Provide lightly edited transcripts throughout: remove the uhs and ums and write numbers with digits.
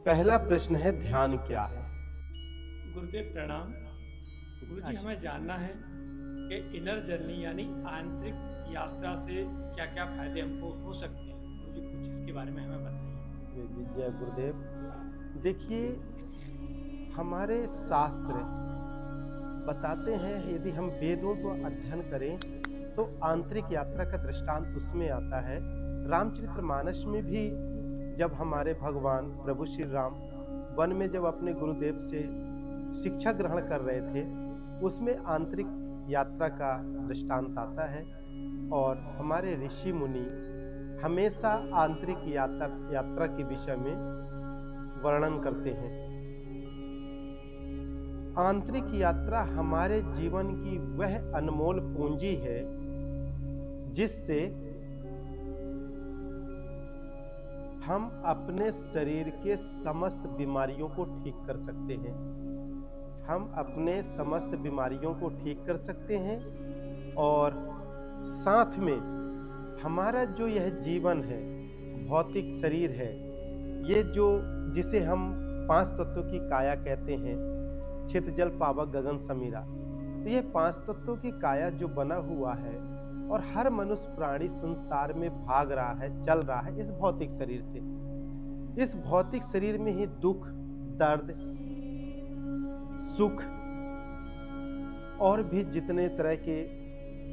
पहला प्रश्न है, ध्यान क्या है? गुरुदेव प्रणाम। गुरुजी, हमें जानना है कि इनर जर्नी यानी आंतरिक यात्रा से क्या क्या फायदे हमको हो सकते हैं। गुरुजी, कुछ इसके बारे में हमें बताइए। जी जी, जय गुरुदेव। देखिए, हमारे शास्त्र बताते हैं, यदि हम वेदों को अध्ययन करें तो आंतरिक यात्रा का दृष्टांत उसमें आता है। रामचरितमानस में भी जब हमारे भगवान प्रभु श्री राम वन में जब अपने गुरुदेव से शिक्षा ग्रहण कर रहे थे, उसमें आंतरिक यात्रा का दृष्टांत आता है। और हमारे ऋषि मुनि हमेशा आंतरिक यात्रा के विषय में वर्णन करते हैं। आंतरिक यात्रा हमारे जीवन की वह अनमोल पूंजी है जिससे हम अपने शरीर के समस्त बीमारियों को ठीक कर सकते हैं। हम अपने समस्त बीमारियों को ठीक कर सकते हैं और साथ में हमारा जो यह जीवन है, भौतिक शरीर है, ये जो जिसे हम 5 तत्वों की काया कहते हैं, छित जल पावक गगन समीरा, तो ये 5 तत्वों की काया जो बना हुआ है और हर मनुष्य प्राणी संसार में भाग रहा है, चल रहा है इस भौतिक शरीर से। इस भौतिक शरीर में ही दुख, दर्द, सुख और भी जितने तरह के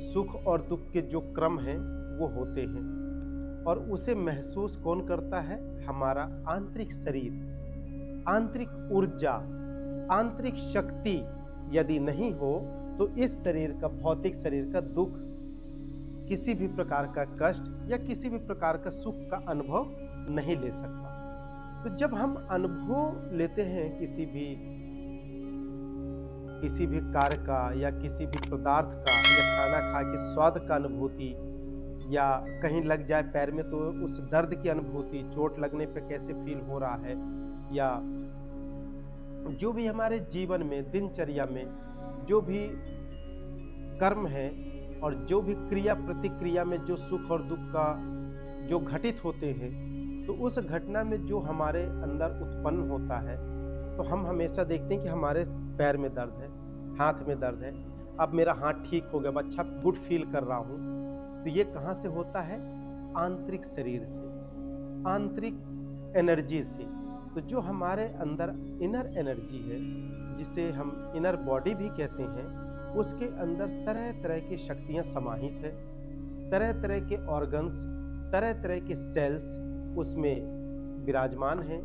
सुख और दुख के जो क्रम हैं वो होते हैं। और उसे महसूस कौन करता है? हमारा आंतरिक शरीर। आंतरिक ऊर्जा, आंतरिक शक्ति यदि नहीं हो तो इस शरीर का, भौतिक शरीर का दुख, किसी भी प्रकार का कष्ट या किसी भी प्रकार का सुख का अनुभव नहीं ले सकता। तो जब हम अनुभव लेते हैं किसी भी कार्य का या किसी भी पदार्थ का, या खाना खा के स्वाद का अनुभूति, या कहीं लग जाए पैर में तो उस दर्द की अनुभूति, चोट लगने पे कैसे फील हो रहा है, या जो भी हमारे जीवन में, दिनचर्या में जो भी कर्म है और जो भी क्रिया प्रतिक्रिया में जो सुख और दुख का जो घटित होते हैं, तो उस घटना में जो हमारे अंदर उत्पन्न होता है, तो हम हमेशा देखते हैं कि हमारे पैर में दर्द है, हाथ में दर्द है, अब मेरा हाथ ठीक हो गया, अच्छा गुड फील कर रहा हूँ। तो ये कहाँ से होता है? आंतरिक शरीर से, आंतरिक एनर्जी से। तो जो हमारे अंदर इनर एनर्जी है, जिसे हम इनर बॉडी भी कहते हैं, उसके अंदर तरह तरह की शक्तियाँ समाहित है, तरह तरह के ऑर्गन्स, तरह तरह के सेल्स उसमें विराजमान हैं।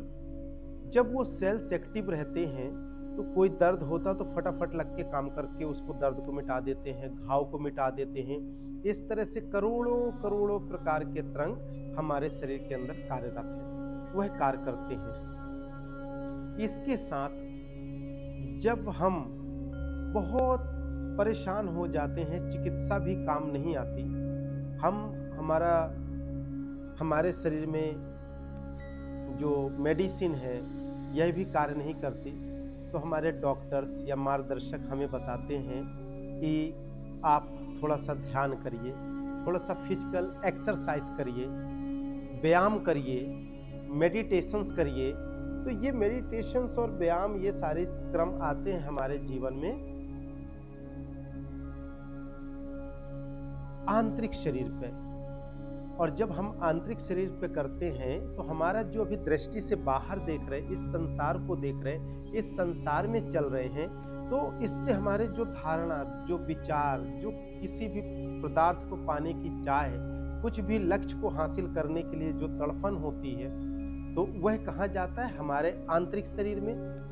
जब वो सेल्स एक्टिव रहते हैं तो कोई दर्द होता तो फटाफट लग के काम करके उसको, दर्द को मिटा देते हैं, घाव को मिटा देते हैं। इस तरह से करोड़ों करोड़ों प्रकार के तरंग हमारे शरीर के अंदर कार्यरत हैं, वह कार्य करते हैं। इसके साथ जब हम बहुत परेशान हो जाते हैं, चिकित्सा भी काम नहीं आती, हमारे शरीर में जो मेडिसिन है यह भी कार्य नहीं करती, तो हमारे डॉक्टर्स या मार्गदर्शक हमें बताते हैं कि आप थोड़ा सा ध्यान करिए, थोड़ा सा फिजिकल एक्सरसाइज करिए, व्यायाम करिए, मेडिटेशंस करिए। तो ये मेडिटेशंस और व्यायाम, ये सारे क्रम आते हैं हमारे जीवन में आंतरिक शरीर पे। और जब हम आंतरिक शरीर पे करते हैं तो हमारा जो अभी दृष्टि से बाहर देख रहे हैं, इस संसार को देख रहे हैं, इस संसार में चल रहे हैं, तो इससे हमारे जो धारणा, जो विचार, जो किसी भी पदार्थ को पाने की चाह, कुछ भी लक्ष्य को हासिल करने के लिए जो तड़फन होती है, तो वह कहाँ जाता है? हमारे आंतरिक शरीर में।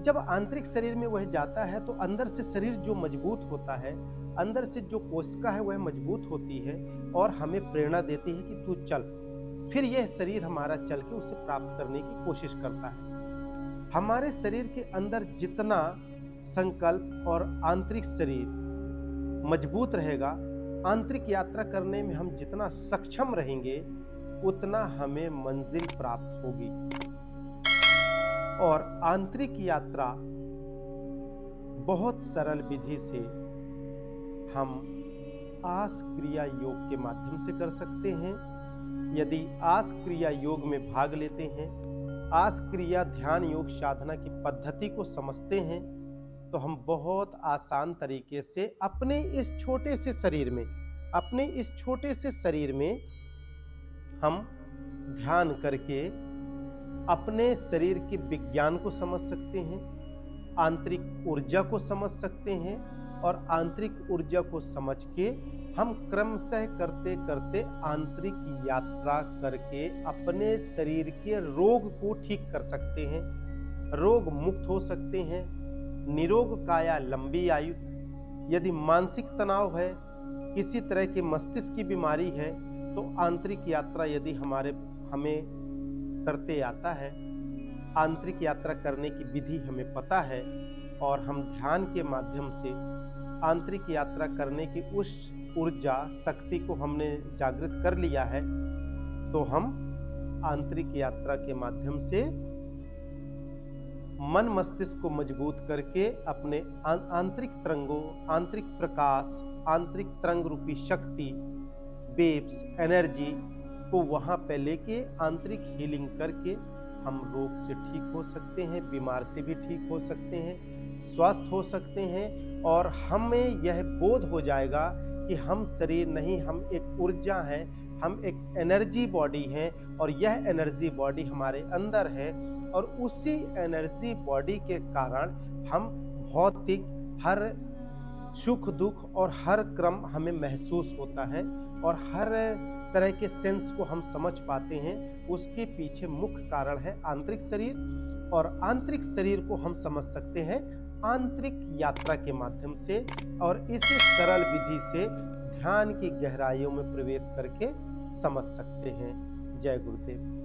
जब आंतरिक शरीर में वह जाता है तो अंदर से शरीर जो मजबूत होता है, अंदर से जो कोशिका है वह मजबूत होती है और हमें प्रेरणा देती है कि तू चल। फिर यह शरीर हमारा चल के उसे प्राप्त करने की कोशिश करता है। हमारे शरीर के अंदर जितना संकल्प और आंतरिक शरीर मजबूत रहेगा, आंतरिक यात्रा करने में हम जितना सक्षम रहेंगे, उतना हमें मंजिल प्राप्त होगी। और आंतरिक यात्रा बहुत सरल विधि से हम आस क्रिया योग के माध्यम से कर सकते हैं। यदि आस क्रिया योग में भाग लेते हैं आस क्रिया ध्यान योग साधना की पद्धति को समझते हैं तो हम बहुत आसान तरीके से अपने इस छोटे से शरीर में हम ध्यान करके अपने शरीर के विज्ञान को समझ सकते हैं, आंतरिक ऊर्जा को समझ सकते हैं और आंतरिक ऊर्जा को समझ के हम क्रमशः करते करते आंतरिक यात्रा करके अपने शरीर के रोग को ठीक कर सकते हैं, रोग मुक्त हो सकते हैं। निरोग काया लंबी आयु। यदि मानसिक तनाव है, किसी तरह की मस्तिष्क की बीमारी है, तो आंतरिक यात्रा यदि हमें करते आता है, आंतरिक यात्रा करने की विधि हमें पता है और हम ध्यान के माध्यम से आंतरिक यात्रा करने की उस ऊर्जा शक्ति को हमने जागृत कर लिया है, तो हम आंतरिक यात्रा के माध्यम से मन मस्तिष्क को मजबूत करके अपने आंतरिक तरंगों, आंतरिक प्रकाश, आंतरिक तरंग रूपी शक्ति, वेव्स, एनर्जी को वहां पे लेके आंतरिक हीलिंग करके हम रोग से ठीक हो सकते हैं, बीमार से भी ठीक हो सकते हैं, स्वस्थ हो सकते हैं और हमें यह बोध हो जाएगा कि हम शरीर नहीं, हम एक ऊर्जा है, हम एक एनर्जी बॉडी है और यह एनर्जी बॉडी हमारे अंदर है और उसी एनर्जी बॉडी के कारण हम भौतिक हर सुख दुख और हर क्रम हमें महसूस होता है और हर तरह के सेंस को हम समझ पाते हैं। उसके पीछे मुख्य कारण है आंतरिक शरीर और आंतरिक शरीर को हम समझ सकते हैं आंतरिक यात्रा के माध्यम से और इसे सरल विधि से ध्यान की गहराइयों में प्रवेश करके समझ सकते हैं। जय गुरुदेव।